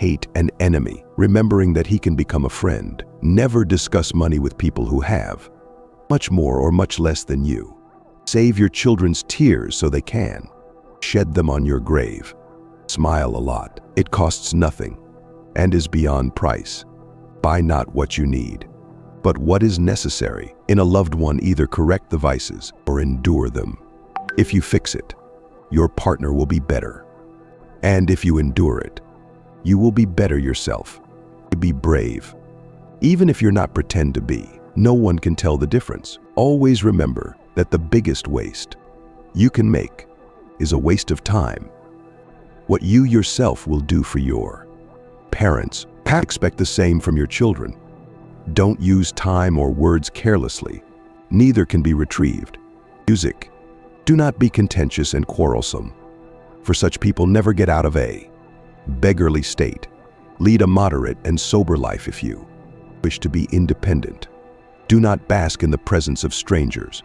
hate an enemy, remembering that he can become a friend. Never discuss money with people who have much more or much less than you. Save your children's tears so they can shed them on your grave. Smile a lot. It costs nothing and is beyond price. Buy not what you need, but what is necessary. In a loved one, either correct the vices or endure them. If you fix it, your partner will be better. And if you endure it, you will be better yourself. Be brave. Even if you're not pretend to be, no one can tell the difference. Always remember that the biggest waste you can make is a waste of time. What you yourself will do for your parents, expect the same from your children. Don't use time or words carelessly. Neither can be retrieved. Music. Do not be contentious and quarrelsome, for such people never get out of a beggarly state. Lead a moderate and sober life if you wish to be independent. Do not bask in the presence of strangers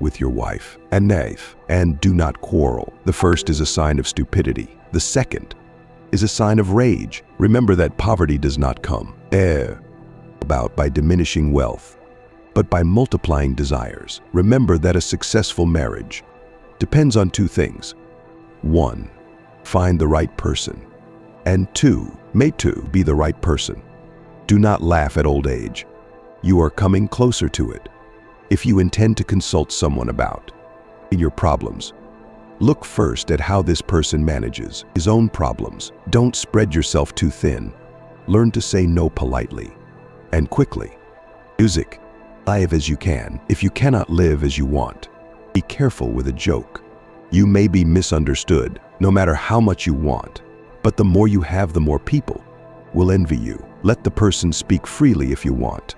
with your wife and wife, and do not quarrel. The first is a sign of stupidity. The second is a sign of rage. Remember that poverty does not come about by diminishing wealth, but by multiplying desires. Remember that a successful marriage depends on two things. 1, find the right person, and 2, may be the right person. Do not laugh at old age. You are coming closer to it. If you intend to consult someone about your problems, look first at how this person manages his own problems. Don't spread yourself too thin. Learn to say no politely and quickly. Music. Live as you can. If you cannot live as you want, be careful with a joke. You may be misunderstood, no matter how much you want, but the more you have, the more people will envy you. Let the person speak freely if you want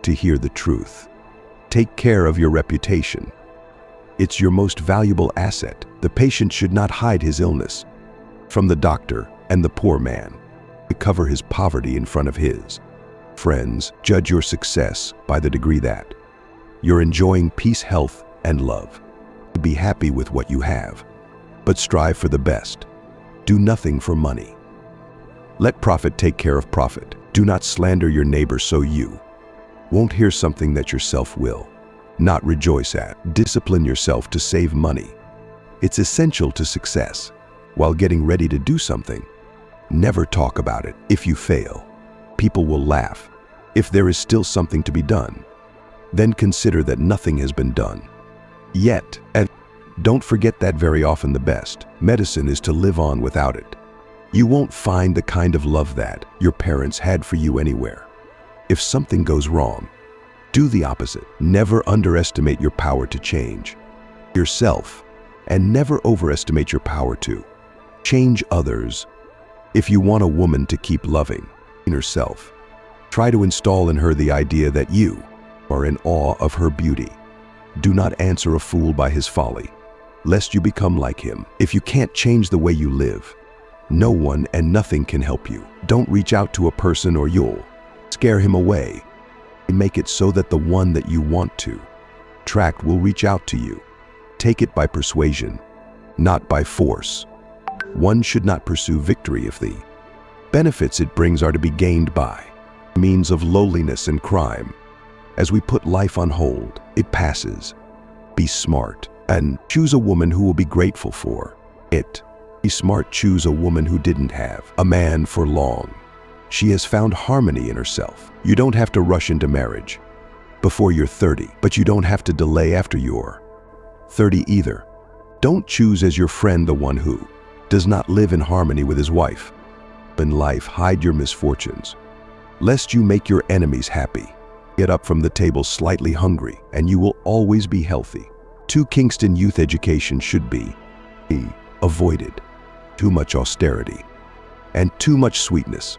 to hear the truth. Take care of your reputation. It's your most valuable asset. The patient should not hide his illness from the doctor, and the poor man to cover his poverty in front of his friends. Judge your success by the degree that you're enjoying peace, health, and love. Be happy with what you have, but strive for the best. Do nothing for money. Let profit take care of profit. Do not slander your neighbor so you won't hear something that yourself will not rejoice at. Discipline yourself to save money. It's essential to success. While getting ready to do something, never talk about it. If you fail, people will laugh. If there is still something to be done, then consider that nothing has been done yet. And don't forget that very often the best medicine is to live on without it. You won't find the kind of love that your parents had for you anywhere. If something goes wrong, do the opposite. Never underestimate your power to change yourself, and never overestimate your power to change others. If you want a woman to keep loving herself, try to install in her the idea that you are in awe of her beauty. Do not answer a fool by his folly, lest you become like him. If you can't change the way you live, no one and nothing can help you. Don't reach out to a person or you'll scare him away. Make it so that the one that you want to attract will reach out to you. Take it by persuasion, not by force. One should not pursue victory if the benefits it brings are to be gained by means of lowliness and crime. As we put life on hold, it passes. Be smart and choose a woman who will be grateful for it. Be smart, choose a woman who didn't have a man for long. She has found harmony in herself. You don't have to rush into marriage before you're 30, but you don't have to delay after you're 30 either. Don't choose as your friend the one who does not live in harmony with his wife. In life, hide your misfortunes, lest you make your enemies happy. Get up from the table slightly hungry, and you will always be healthy. Kingston youth education should be avoided. Too much austerity and too much sweetness.